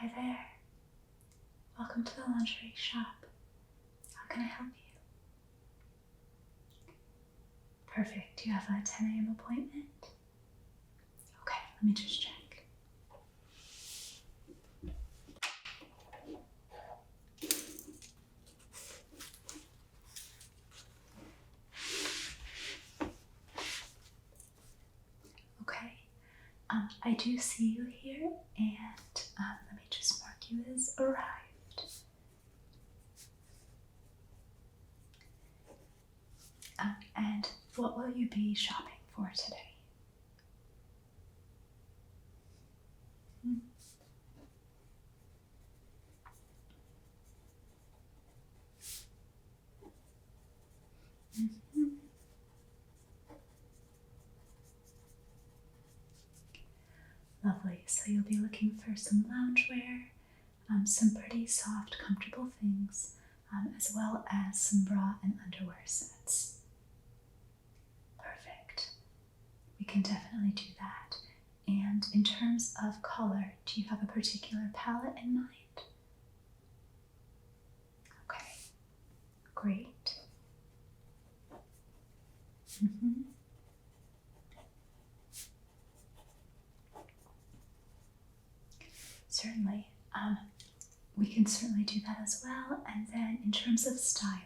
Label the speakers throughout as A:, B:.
A: Hi there. Welcome to the lingerie shop. How can I help you? Perfect. Do you have a 10 a.m. appointment? Okay, let me just check. Okay, I do see you here, and let me just mark you as arrived. And what will you be shopping for today? Mm-hmm. Lovely. So you'll be looking for some loungewear, some pretty soft, comfortable things, as well as some bra and underwear sets. Perfect. We can definitely do that. And in terms of color, do you have a particular palette in mind? Okay, great. Mm-hmm. Certainly. We can certainly do that as well. And then in terms of style,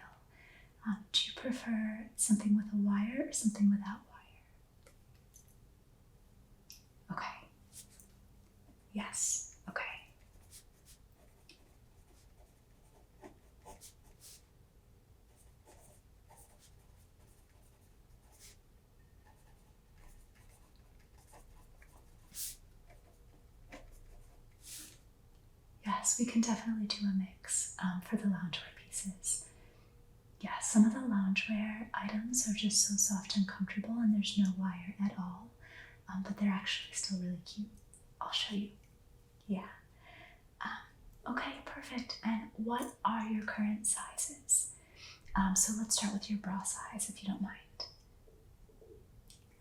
A: do you prefer something with a wire or something without wire? Okay. Yes. Okay. Yes, we can definitely do a mix for the loungewear pieces. Yeah, some of the loungewear items are just so soft and comfortable, and there's no wire at all, but they're actually still really cute. I'll show you. Yeah. Okay, perfect. And what are your current sizes? So let's start with your bra size, if you don't mind.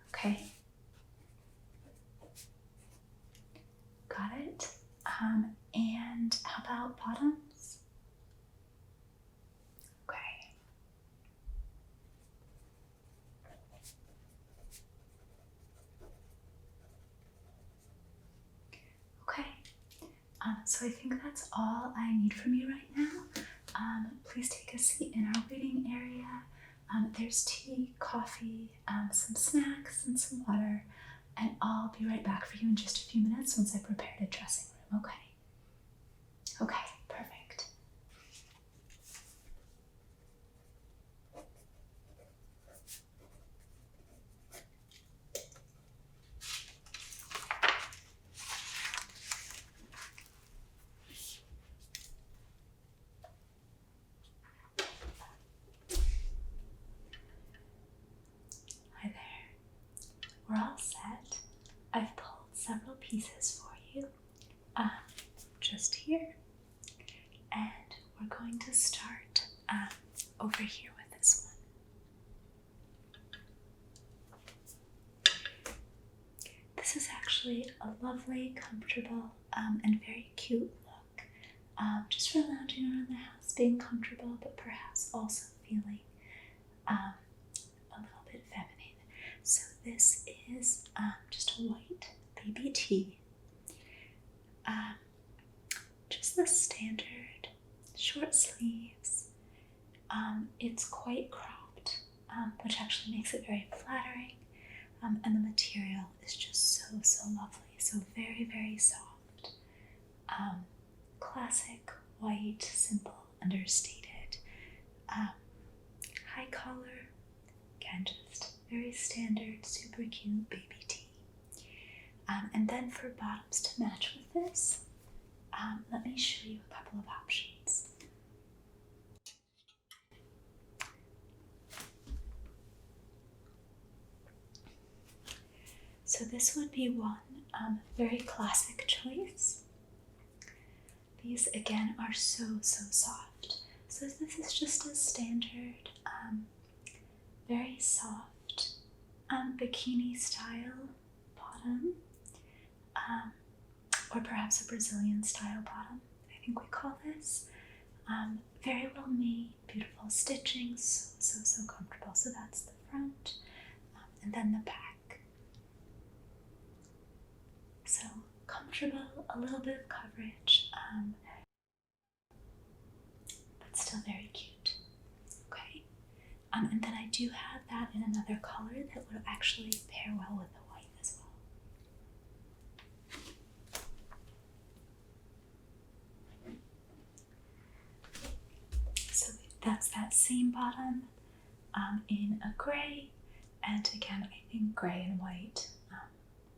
A: Okay. Got it. And how about bottoms? Okay. Okay. So I think that's all I need from you right now. Please take a seat in our waiting area. There's tea, coffee, some snacks, and some water. And I'll be right back for you in just a few minutes once I prepared a dressing room, okay? Okay, perfect. Hi there. We're all set. I've pulled several pieces for you, just here. And we're going to start over here with this one. This is actually a lovely, comfortable, and very cute look. Just for lounging around the house, being comfortable, but perhaps also feeling a little bit feminine. So this is just a white baby tee. Just the standard short sleeves. It's quite cropped, which actually makes it very flattering. And the material is just so lovely. So very, very soft. Classic, white, simple, understated. High collar. Again, just very standard, super cute baby tee. And then for bottoms to match with this, let me show you a couple of options. So this would be one very classic choice. These again are so soft. So this is just a standard, very soft bikini style bottom, or perhaps a Brazilian style bottom, I think we call this. Very well made, beautiful stitching, so comfortable. So that's the front, and then the back. So comfortable, a little bit of coverage, but still very cute. Okay, and then I do have that in another color that would actually pair well with the white as well. So that's that same bottom in a gray, and again I think gray and white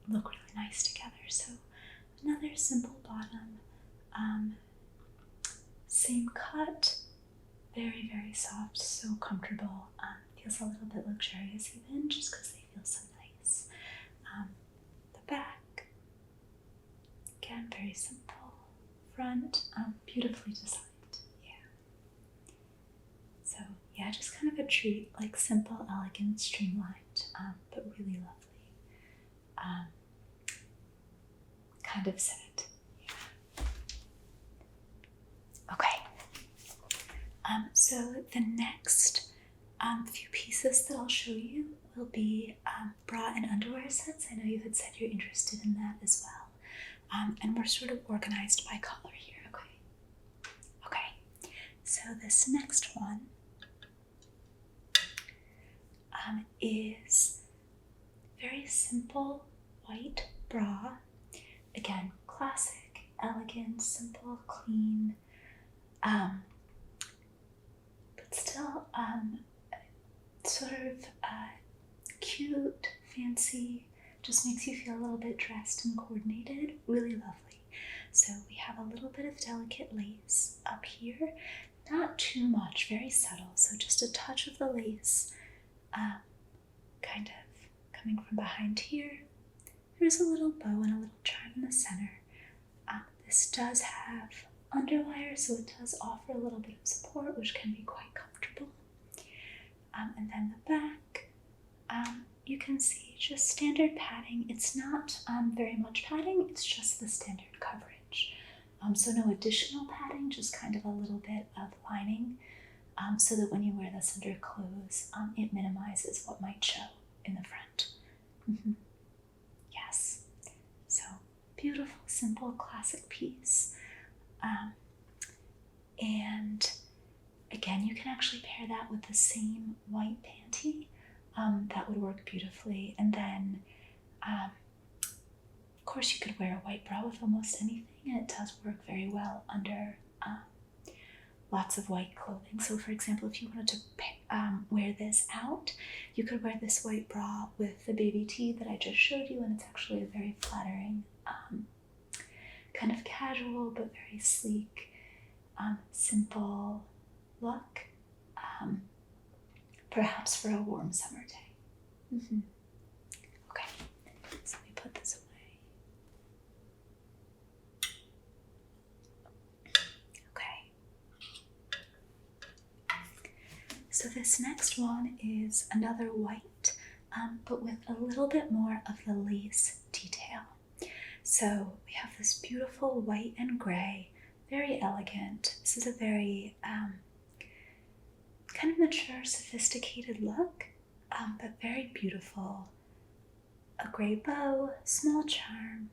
A: look really nice together. So another simple bottom, same cut, very, very soft, so comfortable. Feels a little bit luxurious even, just because they feel so nice. The back, again, very simple. Front, beautifully designed. So yeah, just kind of a treat, like simple, elegant, streamlined, but really lovely. Kind of set. Yeah. Okay. So the next few pieces that I'll show you will be bra and underwear sets. I know you had said you're interested in that as well. And we're sort of organized by color here, okay? Okay. So this next one is very simple white bra. Again, classic, elegant, simple, clean, but still sort of cute, fancy, just makes you feel a little bit dressed and coordinated, really lovely. So we have a little bit of delicate lace up here, not too much, very subtle, so just a touch of the lace kind of coming from behind here. There's a little bow and a little charm in the center. This does have underwire, so it does offer a little bit of support, which can be quite comfortable. And then the back, you can see just standard padding. It's not very much padding, it's just the standard coverage. So no additional padding, just kind of a little bit of lining, so that when you wear this under clothes, it minimizes what might show in the front. Yes. So beautiful, simple, classic piece. And again, you can actually pair that with the same white panty. That would work beautifully. And then, of course, you could wear a white bra with almost anything, and it does work very well under lots of white clothing. So for example, if you wanted to wear this out, you could wear this white bra with the baby tee that I just showed you, and it's actually a very flattering, kind of casual but very sleek, simple look, perhaps for a warm summer day. Okay, so let me put this away. Okay. So this next one is another white, but with a little bit more of the lace detail. So we have this beautiful white and gray, very elegant. This is a very kind of mature, sophisticated look, but very beautiful. A gray bow, small charm.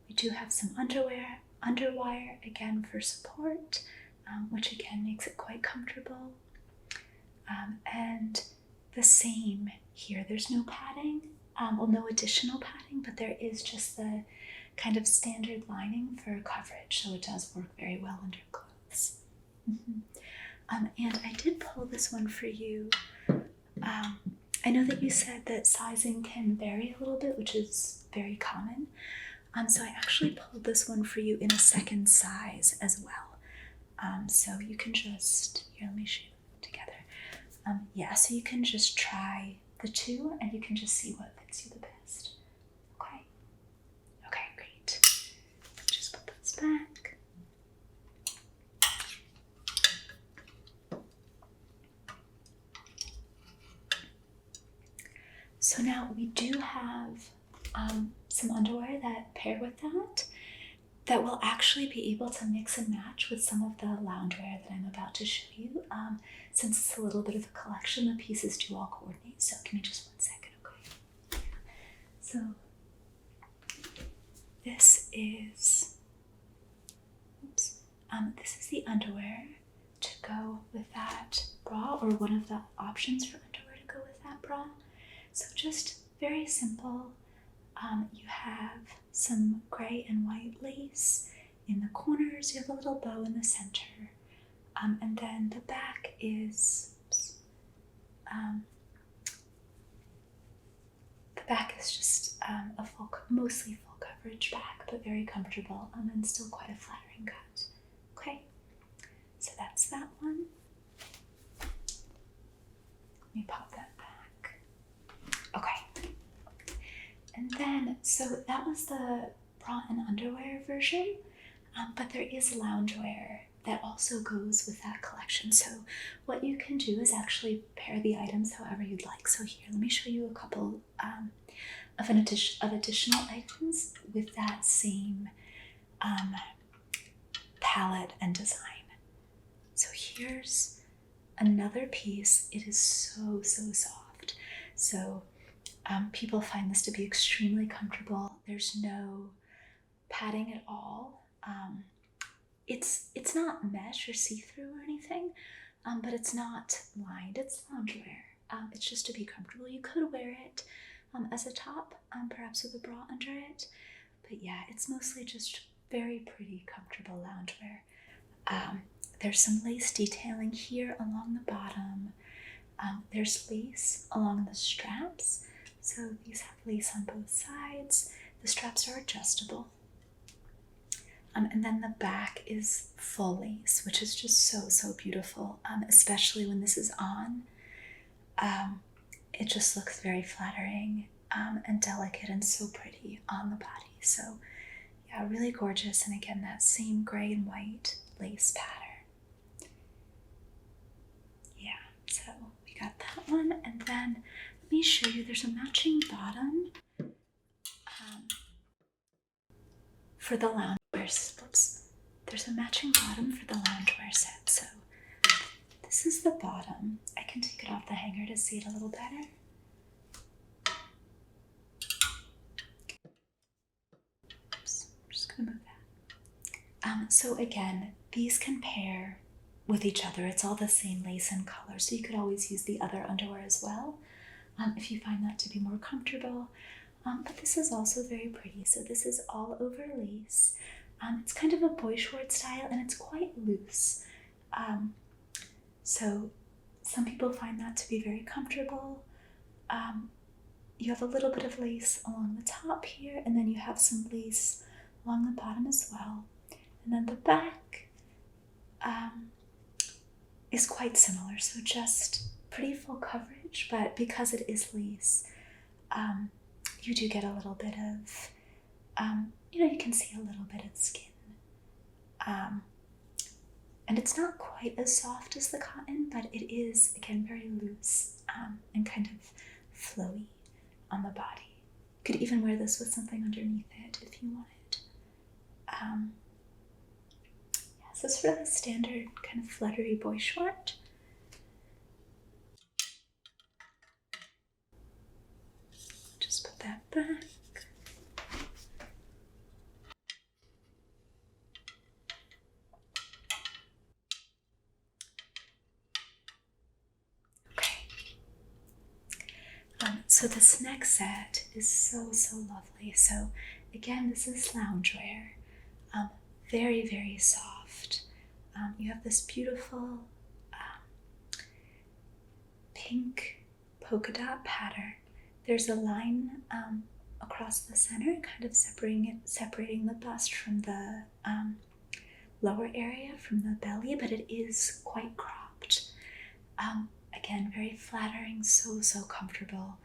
A: We do have some underwire again for support, which again makes it quite comfortable. And the same here, there's no padding, well, no additional padding, but there is just the kind of standard lining for coverage, so it does work very well under clothes. And I did pull this one for you. I know that you said that sizing can vary a little bit, which is very common. So I actually pulled this one for you in a second size as well. So you can just, here, let me show you together. Yeah, so you can just try the two and you can just see what fits you the best. Okay. Okay, great. Just put this back. So now we do have some underwear that pair with that. that will actually be able to mix and match with some of the loungewear that I'm about to show you. Since it's a little bit of a collection, the pieces do all coordinate. So give me just 1 second, okay? So this is, this is the underwear to go with that bra, or one of the options for underwear to go with that bra. So just very simple. You have some gray and white lace in the corners. You have a little bow in the center. And then the back is, just mostly full coverage back, but very comfortable, and still quite a flattering cut. Okay, so that's that one. Let me pop that back. Okay. And then, so that was the bra and underwear version, but there is loungewear that also goes with that collection. So what you can do is actually pair the items however you'd like. So here, let me show you a couple of additional items with that same palette and design. So here's another piece. It is so soft. So people find this to be extremely comfortable. There's no padding at all. It's not mesh or see-through or anything, but it's not lined. It's loungewear. It's just to be comfortable. You could wear it as a top, perhaps with a bra under it. But yeah, it's mostly just very pretty, comfortable loungewear. There's some lace detailing here along the bottom. There's lace along the straps. So these have lace on both sides. The straps are adjustable. And then the back is full lace, which is just so beautiful, especially when this is on. It just looks very flattering and delicate and so pretty on the body. So yeah, really gorgeous. And again, that same gray and white lace pattern. Yeah, so we got that one. And then let me show you, there's a matching bottom for the loungewear. Whoops. There's a matching bottom for the loungewear set. So this is the bottom. I can take it off the hanger to see it a little better. Oops, I'm just gonna move that. So again, these can pair with each other. It's all the same lace and color, so you could always use the other underwear as well, if you find that to be more comfortable. But this is also very pretty. So this is all over lace. It's kind of a boy short style, and it's quite loose. So some people find that to be very comfortable. You have a little bit of lace along the top here, and then you have some lace along the bottom as well. And then the back is quite similar. So just pretty full coverage, but because it is lace, you do get a little bit of, you can see a little bit of skin. And it's not quite as soft as the cotton, but it is, again, very loose and kind of flowy on the body. You could even wear this with something underneath it if you wanted. Yeah, so it's sort of a standard kind of fluttery boy short. Just put that back. So this next set is so lovely. So again, this is loungewear, very soft. You have this beautiful pink polka dot pattern. There's a line across the center, kind of separating the bust from the lower area, from the belly, but it is quite cropped. Again, very flattering, so comfortable.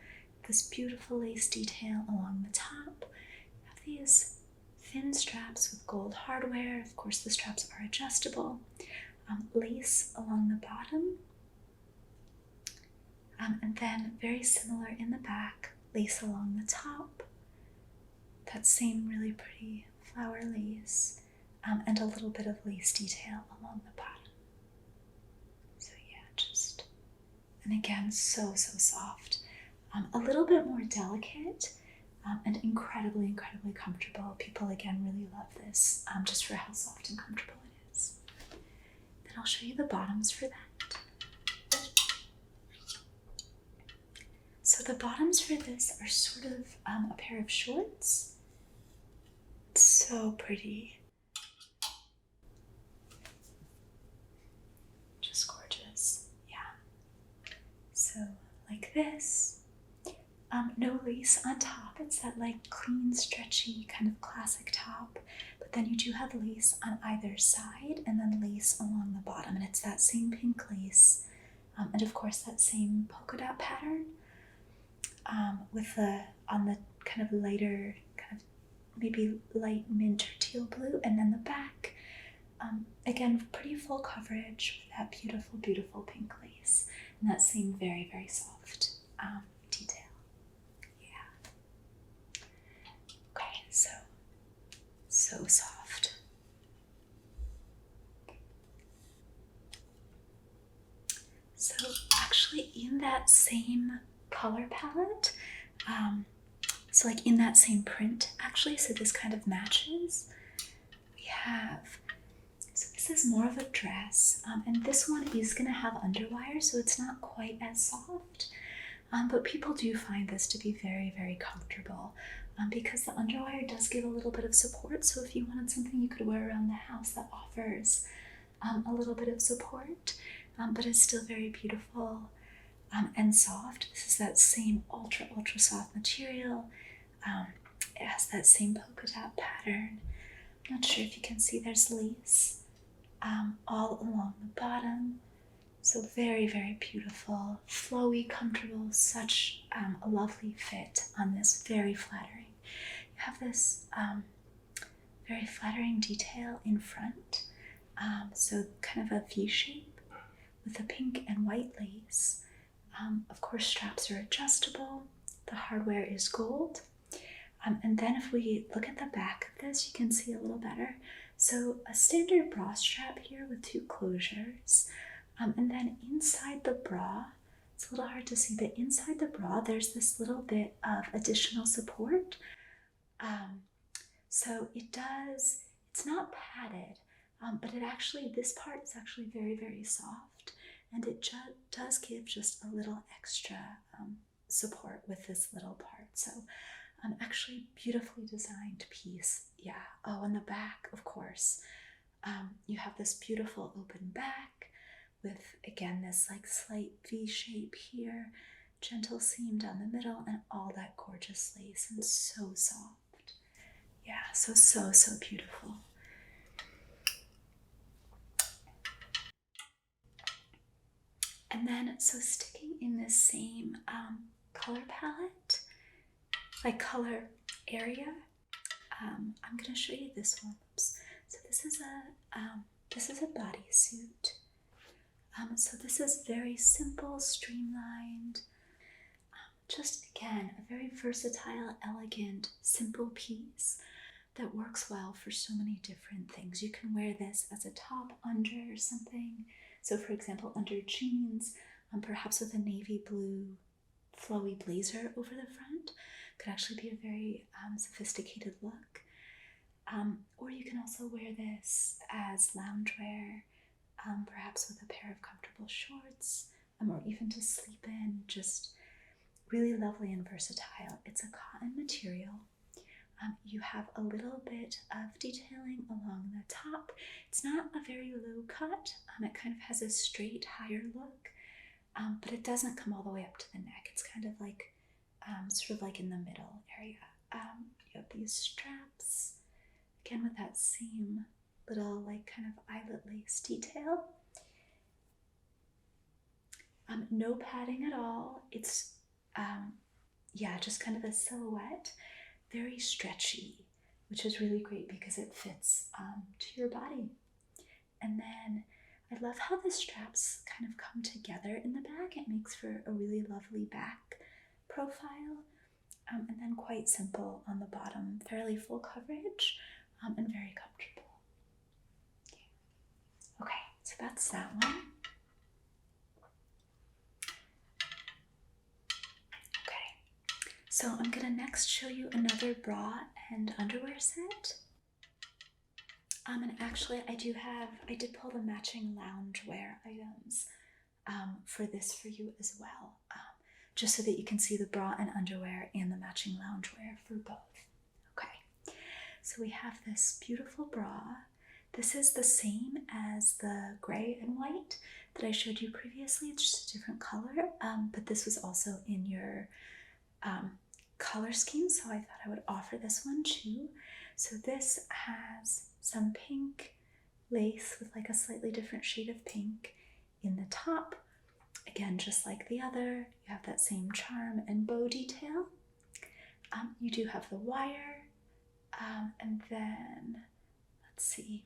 A: This beautiful lace detail along the top. You have these thin straps with gold hardware. Of course, the straps are adjustable. Lace along the bottom. And then very similar in the back, lace along the top. That same really pretty flower lace, and a little bit of lace detail along the bottom. So yeah, and again, so soft. A little bit more delicate, and incredibly, incredibly comfortable. People, again, really love this, just for how soft and comfortable it is. Then I'll show you the bottoms for that. So the bottoms for this are sort of a pair of shorts. It's so pretty. Just gorgeous, yeah. So like this. No lace on top. It's that like clean, stretchy kind of classic top. But then you do have lace on either side and then lace along the bottom. And it's that same pink lace. And of course that same polka dot pattern with on the kind of lighter, kind of maybe light mint or teal blue. And then the back, again, pretty full coverage with that beautiful, beautiful pink lace. And that same very, very soft detail. So soft. So actually in that same color palette, so like in that same print actually, so this kind of matches, we have, so this is more of a dress, and this one is gonna have underwire, so it's not quite as soft, but people do find this to be very, very comfortable. Because the underwire does give a little bit of support, so if you wanted something you could wear around the house that offers a little bit of support, but is still very beautiful and soft. This is that same ultra soft material. It has that same polka dot pattern. I'm not sure if you can see there's lace all along the bottom. So very, very beautiful, flowy, comfortable, such a lovely fit on this, very flattering. You have this very flattering detail in front, so kind of a V shape with a pink and white lace. Of course, straps are adjustable. The hardware is gold. And then if we look at the back of this, you can see a little better. So a standard bra strap here with two closures. And then inside the bra, it's a little hard to see, but inside the bra, there's this little bit of additional support. So it's not padded, but this part is actually very, very soft, and it does give just a little extra support with this little part. So actually beautifully designed piece. Yeah. Oh, and the back, of course, you have this beautiful open back with, again, this like slight V shape here, gentle seam down the middle, and all that gorgeous lace, and so soft. Yeah, so beautiful. And then, so sticking in this same color palette, like color area, I'm gonna show you this one. Oops. So this is a bodysuit. So this is very simple, streamlined, just again, a very versatile, elegant, simple piece that works well for so many different things. You can wear this as a top under something. So for example, under jeans, perhaps with a navy blue flowy blazer over the front, could actually be a very sophisticated look. Or you can also wear this as loungewear, perhaps with a pair of comfortable shorts, or even to sleep in, just really lovely and versatile. It's a cotton material. You have a little bit of detailing along the top. It's not a very low cut. It kind of has a straight, higher look, but it doesn't come all the way up to the neck. It's kind of like, sort of like in the middle area. You have these straps, again with that same little like kind of eyelet lace detail. No padding at all. It's, yeah, just kind of a silhouette. Very stretchy, which is really great because it fits to your body. And then I love how the straps kind of come together in the back. It makes for a really lovely back profile. And then quite simple on the bottom, fairly full coverage, and very comfortable. Okay, so that's that one. Okay, so I'm gonna next show you another bra and underwear set. And actually I did pull the matching loungewear items for this for you as well, just so that you can see the bra and underwear and the matching loungewear for both. Okay, so we have this beautiful bra. This is the same as the gray and white that I showed you previously. It's just a different color, but this was also in your color scheme, so I thought I would offer this one too. So this has some pink lace with like a slightly different shade of pink in the top. Again, just like the other, you have that same charm and bow detail. You do have the wire, and then, let's see,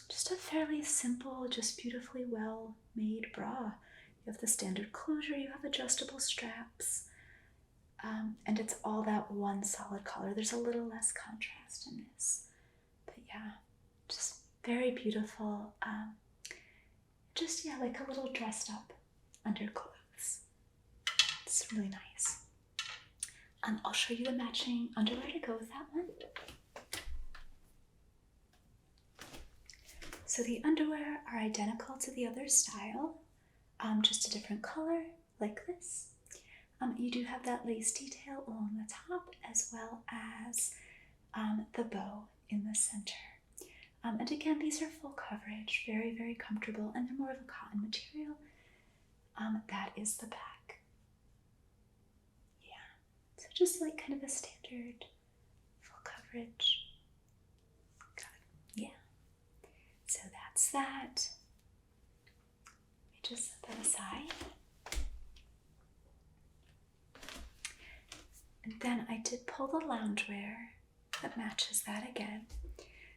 A: just a fairly simple, just beautifully well made bra. You have the standard closure, you have adjustable straps, and it's all that one solid color. There's a little less contrast in this, but yeah, just very beautiful. Just, yeah, like a little dressed up underclothes. It's really nice. I'll show you the matching underwear to go with that one. So the underwear are identical to the other style, just a different color, like this. You do have that lace detail along the top, as well as the bow in the center. And again, these are full coverage, very, very comfortable, and they're more of a cotton material. That is the back. Yeah, so just like kind of a standard full coverage. Got it. Yeah, so that's that. Let me just set that aside. And then I did pull the loungewear that matches that again.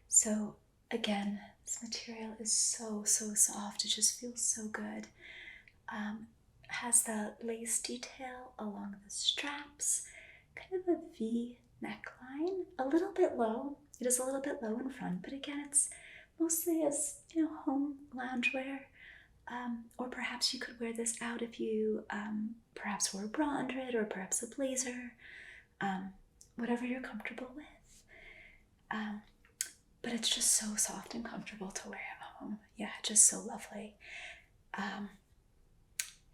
A: So again, this material is so soft. It just feels so good. Has the lace detail along the straps, kind of a V neckline, a little bit low. It is a little bit low in front, but again, it's mostly as, home loungewear. Or perhaps you could wear this out if you perhaps wore a bra under it, or perhaps a blazer, whatever you're comfortable with. But it's just so soft and comfortable to wear at home. Yeah, just so lovely.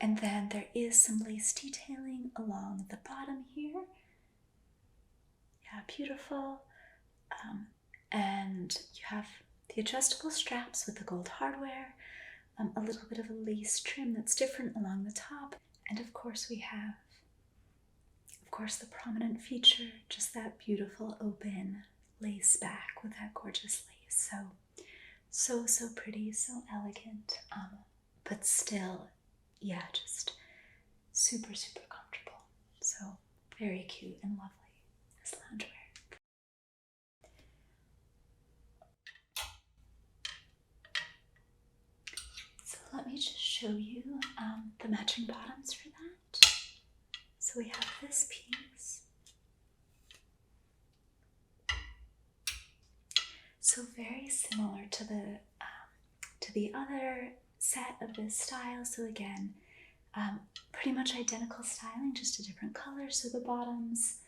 A: And then there is some lace detailing along the bottom here. Yeah, beautiful. And you have the adjustable straps with the gold hardware, a little bit of a lace trim that's different along the top. And of course we have, the prominent feature, just that beautiful open lace back with that gorgeous lace. So pretty, so elegant, but still, yeah, just super comfortable. So very cute and lovely, this loungewear. So let me just show you the matching bottoms for that. So we have this piece. So very similar to the other set of this style. So again, pretty much identical styling, just a different color. So the bottoms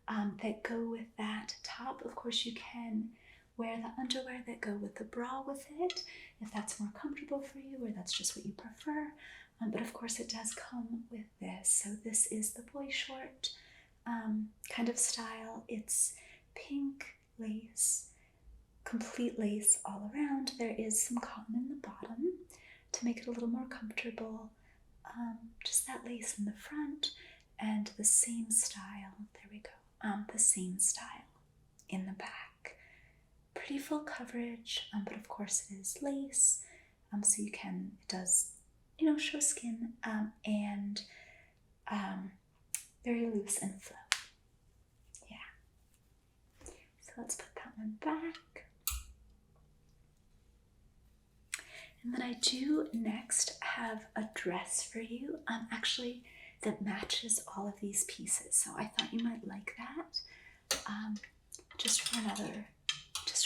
A: that go with that top, of course you can wear the underwear that go with the bra with it, if that's more comfortable for you, or that's just what you prefer. But of course it does come with this. So this is the boy short kind of style. It's pink lace, complete lace all around. There is some cotton in the bottom to make it a little more comfortable. Just that lace in the front, and the same style, there we go, the same style in the back. Pretty full coverage, but of course it is lace, so it does, show skin, and very loose and flow. Yeah. So let's put that one back. And then I do next have a dress for you, actually, that matches all of these pieces. So I thought you might like that, just for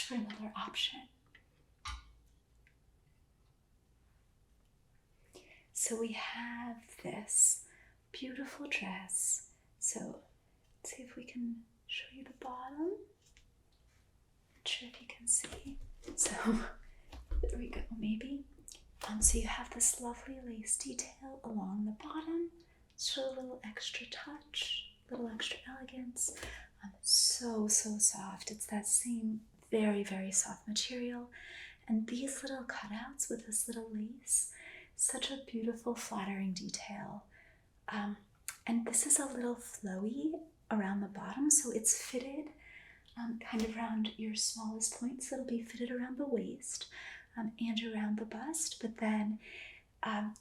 A: just for another option. So we have this beautiful dress. So let's see if we can show you the bottom. Not sure if you can see. So there we go, maybe. So you have this lovely lace detail along the bottom. So a little extra touch, a little extra elegance. So soft. It's that same very, very soft material. And these little cutouts with this little lace, such a beautiful, flattering detail. And this is a little flowy around the bottom, so it's fitted kind of around your smallest point, so it'll be fitted around the waist and around the bust, but then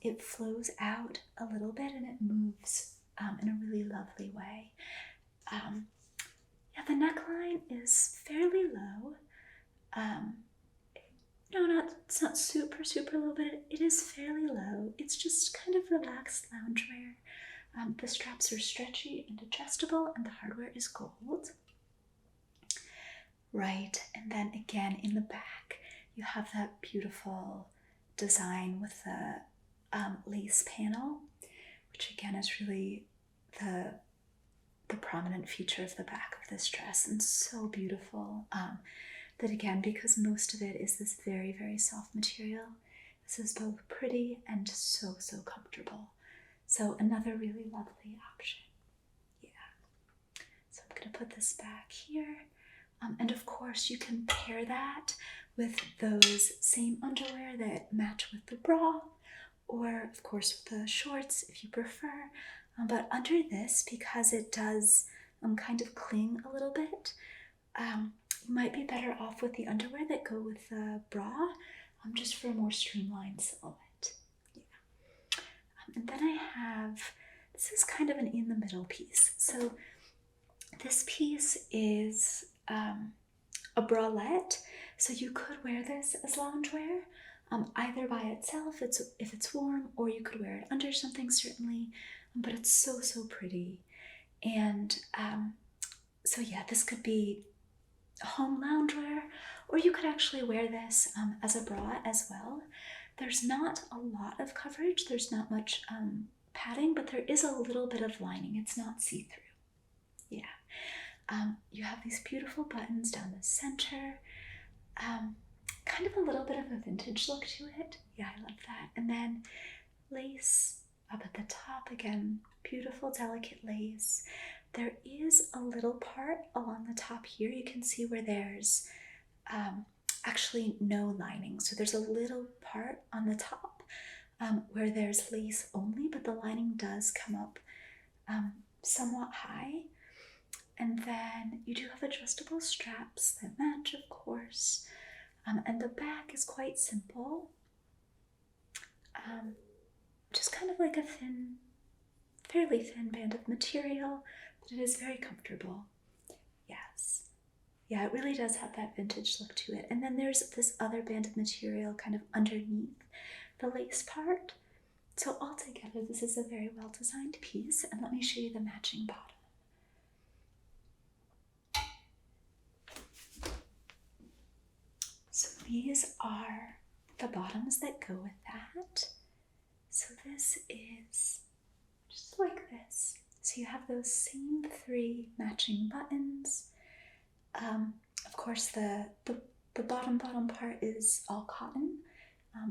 A: it flows out a little bit and it moves in a really lovely way. Yeah, the neckline is fairly low. It's not super low, but it is fairly low. It's just kind of relaxed loungewear. The straps are stretchy and adjustable, and the hardware is gold. Right, and then again in the back, you have that beautiful design with the lace panel, which again is really the prominent feature of the back of this dress, and so beautiful. That again, because most of it is this very, very soft material, this is both pretty and so comfortable. So another really lovely option. Yeah. So I'm going to put this back here. And of course you can pair that with those same underwear that match with the bra, or of course with the shorts if you prefer. But under this, because it does kind of cling a little bit, you might be better off with the underwear that go with the bra, just for a more streamlined silhouette. Yeah. And then I have, this is kind of an in the middle piece. So this piece is a bralette, so you could wear this as loungewear, either by itself if it's warm, or you could wear it under something certainly, but it's so pretty. And so yeah, this could be home loungewear, or you could actually wear this as a bra as well. There's not a lot of coverage, there's not much padding, but there is a little bit of lining. It's not see-through. Yeah. You have these beautiful buttons down the center, kind of a little bit of a vintage look to it. Yeah, I love that. And then lace up at the top, again, beautiful delicate lace. There is a little part along the top here. You can see where there's actually no lining. So there's a little part on the top where there's lace only, but the lining does come up somewhat high. And then you do have adjustable straps that match, of course. And the back is quite simple. Just kind of like a fairly thin band of material, but it is very comfortable. Yes. Yeah, it really does have that vintage look to it. And then there's this other band of material kind of underneath the lace part. So altogether, this is a very well designed piece. And let me show you the matching bottom. So these are the bottoms that go with that. So this is just like this. So you have those same 3 matching buttons. Of course, the bottom part is all cotton,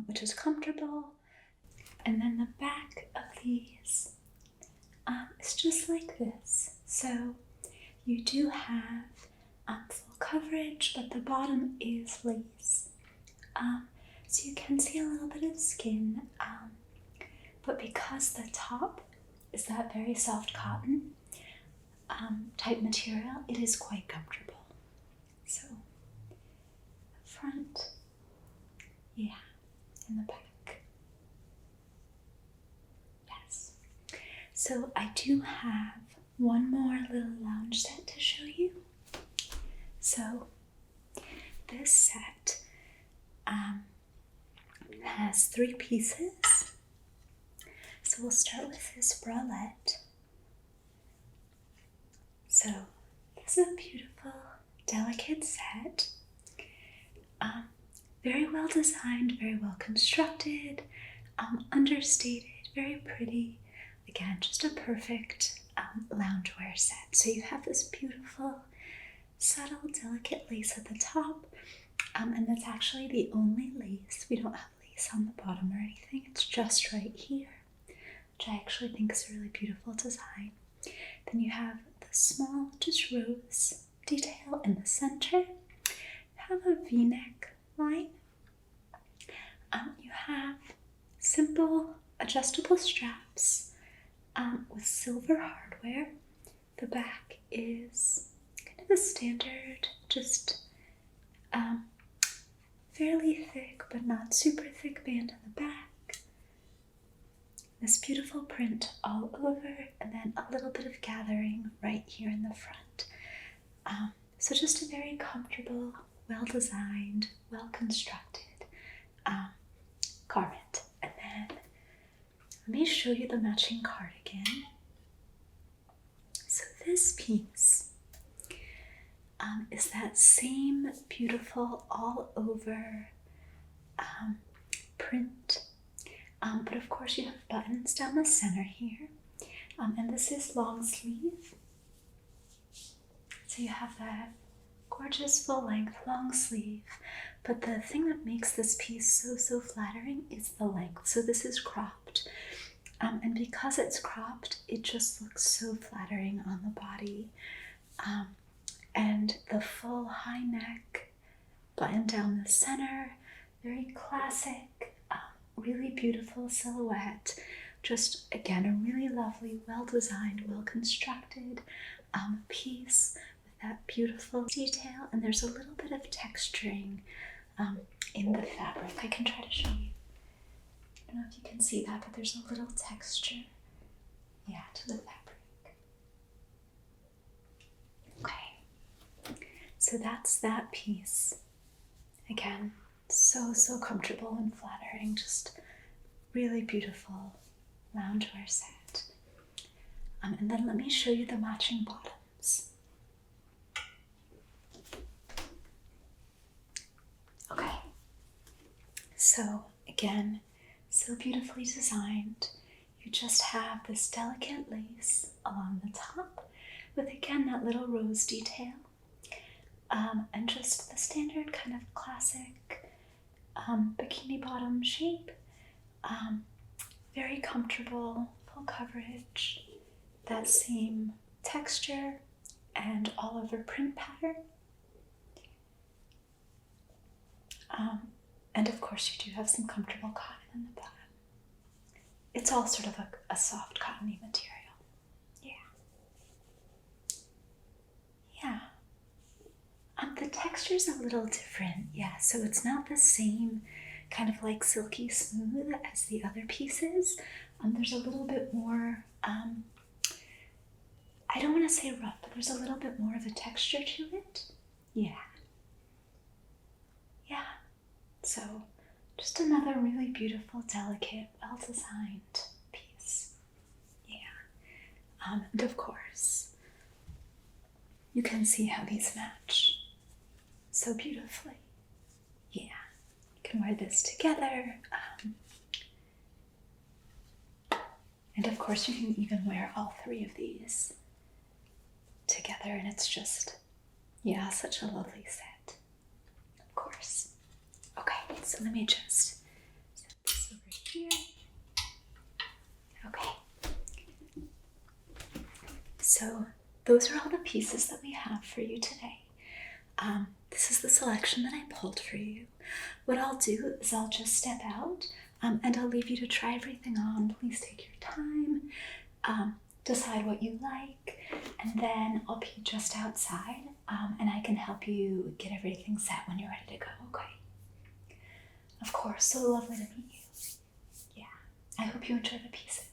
A: which is comfortable. And then the back of these is just like this. So you do have full coverage, but the bottom is lace. So you can see a little bit of skin, but because the top is that very soft cotton type material, it is quite comfortable. So front, yeah, and the back. Yes. So I do have one more little lounge set to show you. So this set has 3 pieces. So we'll start with this bralette. So this is a beautiful, delicate set. Very well designed, very well constructed, understated, very pretty. Again, just a perfect loungewear set. So you have this beautiful, subtle, delicate lace at the top, and that's actually the only lace. We don't have lace on the bottom or anything. It's just right here, which I actually think is a really beautiful design. Then you have the small, just rose detail in the center. You have a V-neck line. You have simple adjustable straps with silver hardware. The back is kind of a standard, just fairly thick but not super thick band in the back. This beautiful print all over, and then a little bit of gathering right here in the front. So just a very comfortable, well-designed, well-constructed garment. And then let me show you the matching cardigan. So this piece is that same beautiful all over print, but of course you have buttons down the center here, and this is long sleeve. So you have that gorgeous full length long sleeve, but the thing that makes this piece so flattering is the length. So this is cropped, and because it's cropped, it just looks so flattering on the body. And the full high neck, button down the center, very classic, really beautiful silhouette. Just again, a really lovely, well-designed, well-constructed piece with that beautiful detail. And there's a little bit of texturing in the fabric. I can try to show you. I don't know if you can see that, but there's a little texture, yeah, to the fabric. Okay, so that's that piece. Again, so comfortable and flattering, just really beautiful loungewear set. And then let me show you the matching bottoms. Okay, so again, so beautifully designed. You just have this delicate lace along the top with, again, that little rose detail, and just the standard kind of classic bikini bottom shape. Very comfortable, full coverage, that same texture and all over print pattern. And of course you do have some comfortable cotton in the bottom. It's all sort of a soft cottony material. Yeah. The texture's a little different, yeah, so it's not the same kind of like silky smooth as the other pieces. There's a little bit more, I don't want to say rough, but there's a little bit more of a texture to it. Yeah. So just another really beautiful, delicate, well-designed piece. Yeah. And of course, you can see how these match so beautifully. Yeah. You can wear this together. And of course, you can even wear all three of these together, and it's just, yeah, such a lovely set. Of course. Okay, so let me just set this over here. Okay. So those are all the pieces that we have for you today. This is the selection that I pulled for you. What I'll do is I'll just step out, and I'll leave you to try everything on. Please take your time, decide what you like, and then I'll be just outside, and I can help you get everything set when you're ready to go, okay? Of course, so lovely to meet you. Yeah, I hope you enjoy the pieces.